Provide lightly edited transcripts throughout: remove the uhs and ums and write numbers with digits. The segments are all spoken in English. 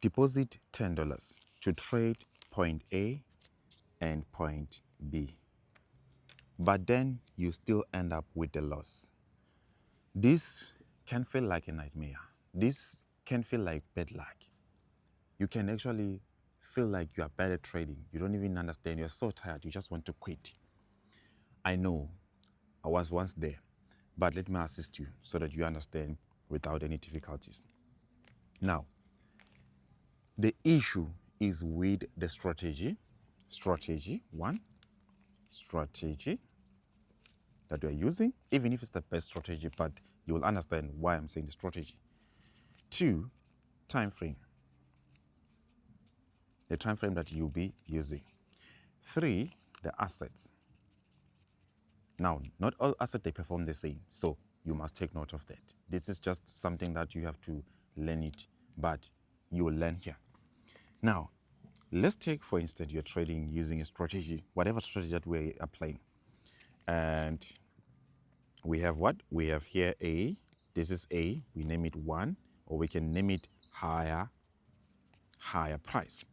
Deposit $10 to trade point A and point B. But then you still end up with a loss. This can feel like a nightmare. This can feel like bad luck. You can actually feel like you are bad at trading. You don't even understand. You're so tired. You just want to quit. I know I was once there, but let me assist you so that you understand without any difficulties. Now, the issue is with the strategy. Strategy, one, strategy that we are using, even if it's the best strategy, but you will understand why I'm saying the strategy. Two, time frame, the time frame that you'll be using. Three, the assets. Now, not all assets, they perform the same, so you must take note of that. This is just something that you have to learn it, but you will learn here. Now, let's take, for instance, you're trading using a strategy, whatever strategy that we're applying. And we have what? We have here A. This is A. We name it 1, or we can name it higher price.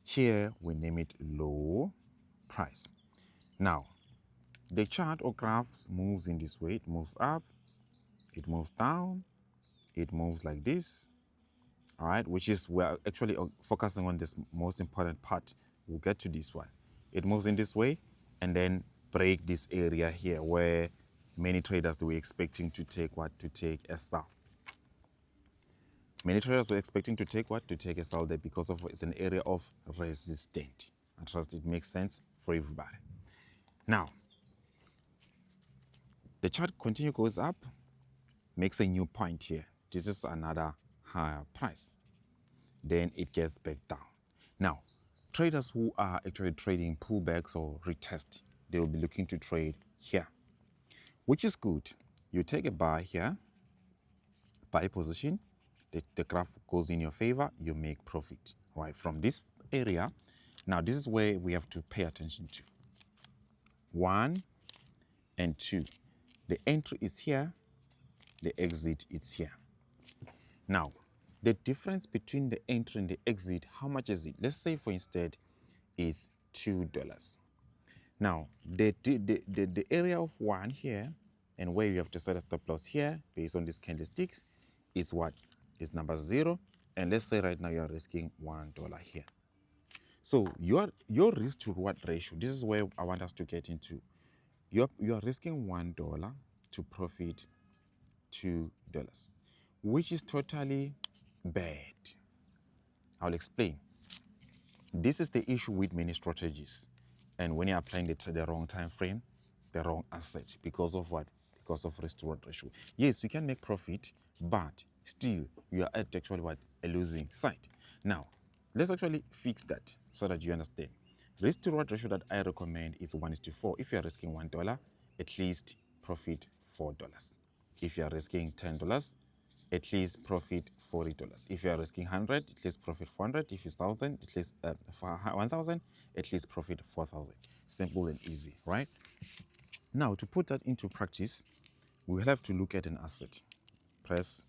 Here, we name it low price. Now, the chart or graphs moves in this way. It moves up, it moves down, it moves like this, all right, which is we're actually focusing on this most important part. We'll get to this one. It moves in this way and then break this area here where many traders were expecting to take what? To take a sell. Many traders were expecting to take what? To take a sell there because of it's an area of resistance. I trust it makes sense for everybody. Now, the chart goes up, makes a new point here. This is another higher price. Then it gets back down. Now, traders who are actually trading pullbacks or retest, they will be looking to trade here, which is good. You take a buy here, buy position, the graph goes in your favor, you make profit, right? From this area, now this is where we have to pay attention to. 1 and 2. The entry is here, the exit is here. Now, the difference between the entry and the exit, how much is it? Let's say, for instance, is $2. Now, the area of 1 here and where you have to set a stop loss here based on these candlesticks is what? Is number 0. And let's say right now you are risking $1 here. So your risk to reward ratio, this is where I want us to get into. You are risking $1 to profit $2, which is totally bad. I'll explain. This is the issue with many strategies. And when you're applying the wrong time frame, the wrong asset, because of what? Because of risk to reward ratio. Yes, you can make profit, but still you are at actually what? A losing side. Now, let's actually fix that so that you understand. Risk to reward ratio that I recommend is 1:4. If you are risking $1, at least profit $4. If you are risking $10, at least profit $40. If you are risking 100, at least profit 400. If it's 1,000, at least 1,000, at least profit 4,000. Simple and easy, right? Now, to put that into practice, we will have to look at an asset. Press,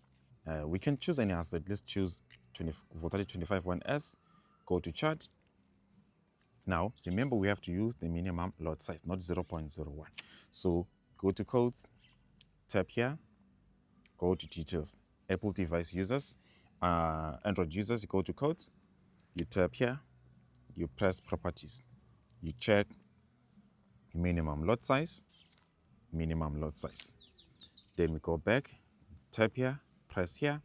we can choose any asset. Let's choose 3025 1S. Go to chart. Now, remember we have to use the minimum lot size, not 0.01. So go to codes, tap here, go to details. Apple device users, Android users, you go to codes, you tap here, you press properties, you check minimum lot size, Then we go back, tap here, press here,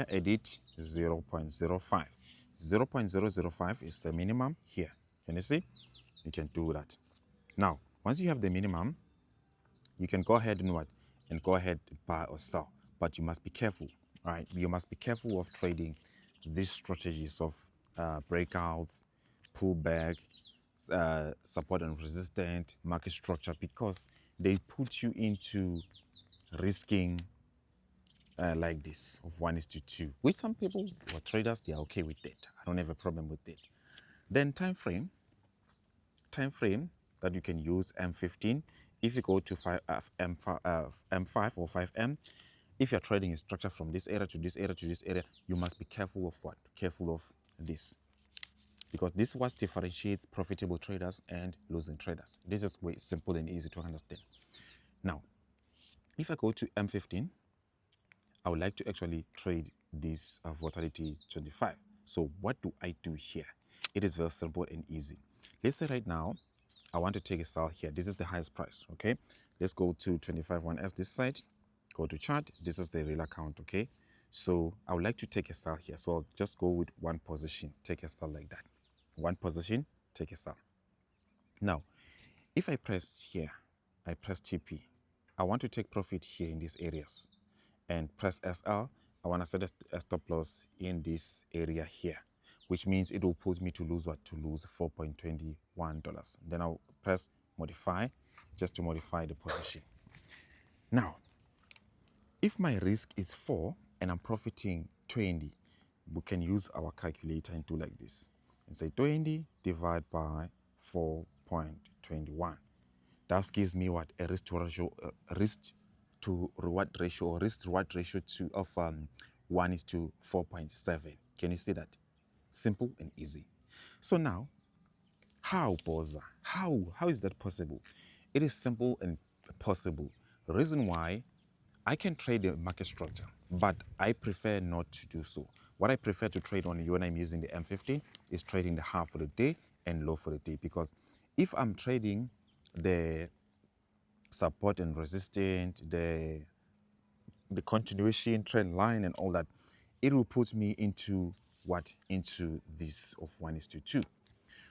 edit 0.05. 0.005 is the minimum here. Can you see? You can do that. Now, once you have the minimum, you can go ahead and what? And go ahead buy or sell. But you must be careful, right? You must be careful of trading these strategies of breakouts, pullback, support and resistance, market structure, because they put you into risking like this of 1:2, which some people or traders, they are okay with that. I don't have a problem with that. Then time frame that you can use M15. If you go to M5 or 5M, if you're trading a structure from this area to this area to this area, you must be careful of what? Careful of this. Because this is what differentiates profitable traders and losing traders. This is way simple and easy to understand. Now, if I go to M15, I would like to actually trade this volatility 25. So what do I do here? It is very simple and easy. Let's say right now, I want to take a sell here. This is the highest price, okay? Let's go to 25-1S this side. Go to chart. This is the real account, okay? So I would like to take a sell here. So I'll just go with one position, take a sell like that. One position, take a sell. Now, if I press here, I press TP. I want to take profit here in these areas and press SL. I want to set a stop loss in this area here, which means it will put me to lose what? To lose $4.21. Then I'll press modify just to modify the position. Now, if my risk is 4 and I'm profiting 20, we can use our calculator and do like this and say 20 divided by 4.21. That gives me what? A risk to reward ratio or risk to reward ratio of 1 is to 4.7. Can you see that? Simple and easy. So now, how, Boza? How is that possible? It is simple and possible. The reason why, I can trade the market structure, but I prefer not to do so. What I prefer to trade on when I'm using the M15 is trading the high for the day and low for the day. Because if I'm trading the support and resistance, the continuation trend line and all that, it will put me into what? Into this of 1:2.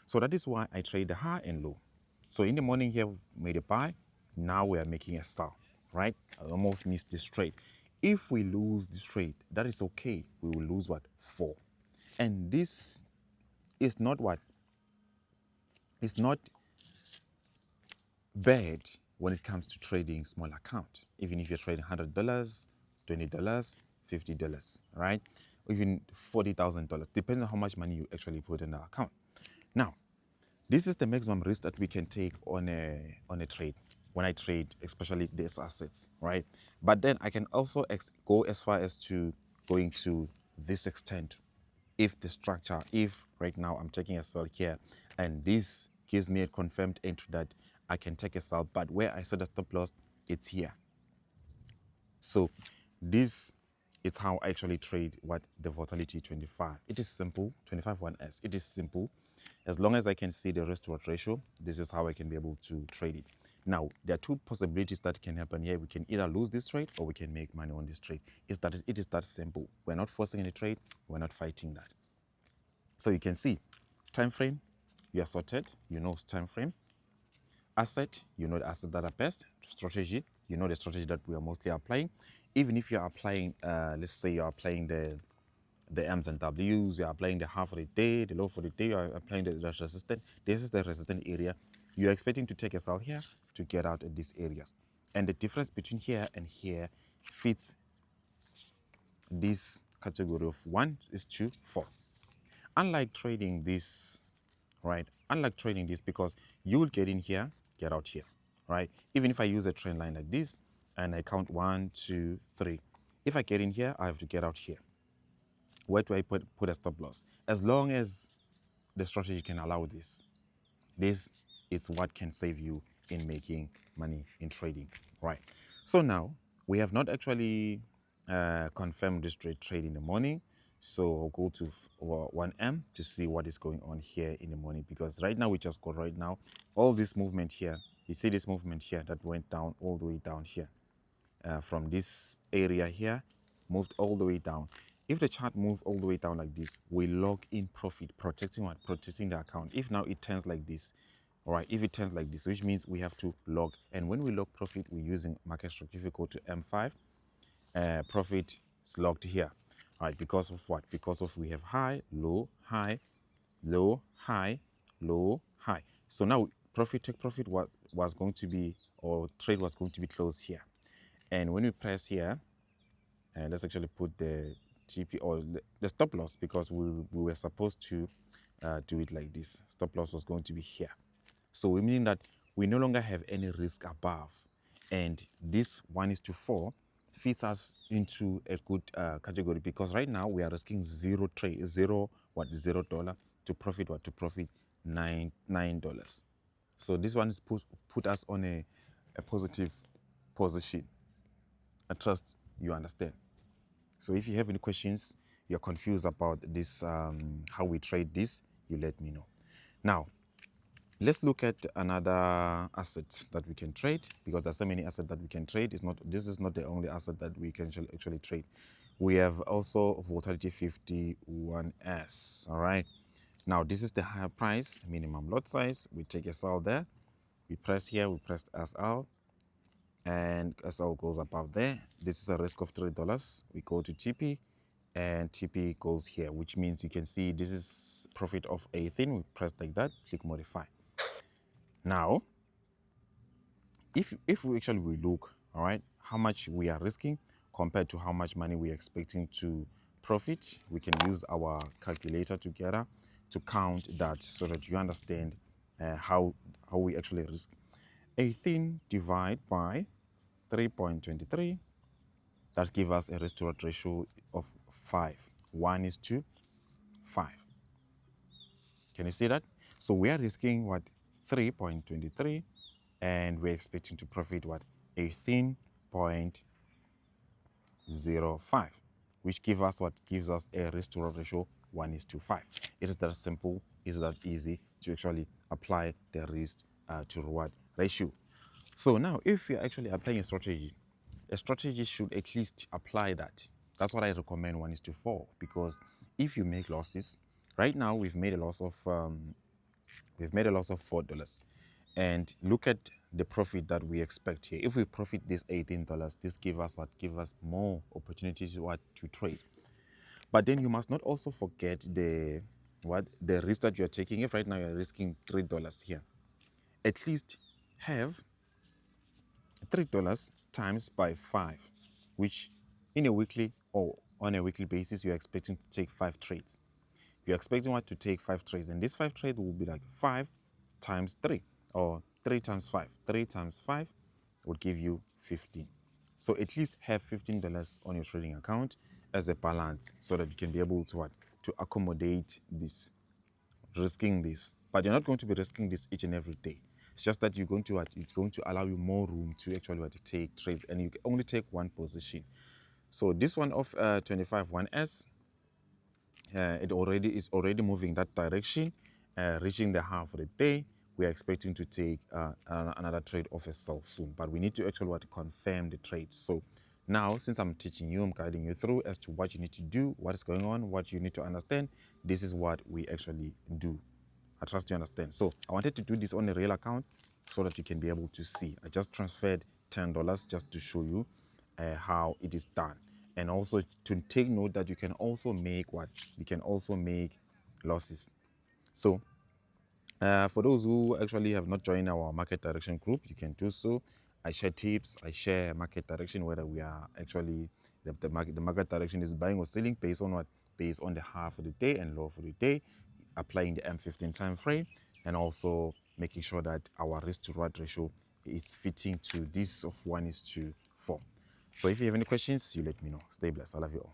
So that is why I trade the high and low. So in the morning here, we made a buy. Now we are making a sell, right? I almost missed this trade. If we lose this trade, that is okay. We will lose what? 4. And this is not what? It's not bad when it comes to trading small account. Even if you're trading $100, $20, $50, right? Or even $40,000. Depends on how much money you actually put in the account. Now, this is the maximum risk that we can take on a trade. When I trade, especially these assets, right? But then I can also go as far as to going to this extent. If the structure, if right now I'm taking a sell here, and this gives me a confirmed entry that I can take a sell, but where I set a stop loss, it's here. So this is how I actually trade what the volatility 25. It is simple, 25-1S. It is simple. As long as I can see the risk to reward ratio, this is how I can be able to trade it. Now, there are two possibilities that can happen here. We can either lose this trade or we can make money on this trade. It is that simple. We're not forcing any trade. We're not fighting that. So you can see, time frame, you are sorted. You know time frame. Asset, you know the assets that are best. Strategy, you know the strategy that we are mostly applying. Even if you are applying, let's say you are applying the M's and W's, you are applying the high for the day, the low for the day, you are applying the resistance. This is the resistance area. You are expecting to take a sell here to get out of these areas. And the difference between here and here fits this category of 1:4. Unlike trading this, right? Unlike trading this, because you will get in here, get out here, right? Even if I use a trend line like this and I count 1, 2, 3, if I get in here, I have to get out here. Where do I put a stop loss? As long as the strategy can allow this, this is what can save you in making money in trading, right? So now we have not actually confirmed this trade in the morning. So I'll go to 1M to see what is going on here in the morning, because right now we just got right now all this movement here. You see this movement here that went down all the way down here from this area here, moved all the way down. If the chart moves all the way down like this, we log in profit, protecting what? Protecting the account. If now it turns like this, all right, if it turns like this, which means we have to log. And when we log profit, we're using market structure. If you go to M5, profit is logged here. All right, because of what? Because of we have high, low, high, low, high, low, high. So now take profit was going to be, or trade was going to be closed here. And when we press here, and let's actually put the TP or the stop loss, because we were supposed to do it like this. Stop loss was going to be here. So we mean that we no longer have any risk above. And this 1:4 fits us into a good category, because right now we are risking $0 to profit what? To profit $9. So this one is put us on a positive position. I trust you understand. So if you have any questions, you're confused about this, how we trade this, you let me know. Now, let's look at another asset that we can trade, because there's so many assets that we can trade. This is not the only asset that we can actually trade. We have also volatility 51S. All right. Now this is the higher price, minimum lot size. We take SL there. We press here. We press SL, and SL goes above there. This is a risk of $3. We go to TP, and TP goes here, which means you can see this is profit of 18. We press like that. Click modify. Now, if we actually look, all right, how much we are risking compared to how much money we are expecting to profit, we can use our calculator together to count that, so that you understand how we actually risk. 18 divided by 3.23, that gives us a risk to reward ratio of 5. 1:5. Can you see that? So we are risking what? 3.23, and we're expecting to profit what? 18.05, which gives us what? Gives us a risk to reward ratio 1:5. It is that simple, it is that easy to actually apply the risk to reward ratio. So now, if you're actually applying a strategy should at least apply that. That's what I recommend 1:4, because if you make losses, right now we've made a loss of $4, and look at the profit that we expect here. If we profit this $18, this give us more opportunities to trade. But then you must not also forget the risk that you're taking. If right now you're risking $3 here, at least have $3 times by 5, which in a weekly or on a weekly basis, you're expecting to take 5 trades. You're expecting to take 5 trades, and this 5 trade will be like 5 times 3, or 3 times 5. 3 times 5 would give you 15. So at least have $15 on your trading account as a balance, so that you can be able to accommodate this, risking this. But you're not going to be risking this each and every day. It's just that it's going to allow you more room to actually take trades, and you can only take one position. So this one of 25-1S, it is already moving that direction, reaching the half of the day. We are expecting to take another trade of a sell soon, but we need to actually confirm the trade. So now, since I'm teaching you, I'm guiding you through as to what you need to do, what is going on, what you need to understand. This is what we actually do. I trust you understand. So I wanted to do this on a real account so that you can be able to see. I just transferred $10 just to show you how it is done. And also to take note that you can also make what? You can also make losses. So for those who actually have not joined our market direction group, you can do so. I share tips, I share market direction, whether we are actually, the market direction is buying or selling based on what? Based on the half of the day and low for the day, applying the M15 time frame, and also making sure that our risk to reward ratio is fitting to this of 1:4. So if you have any questions, you let me know. Stay blessed. I love you all.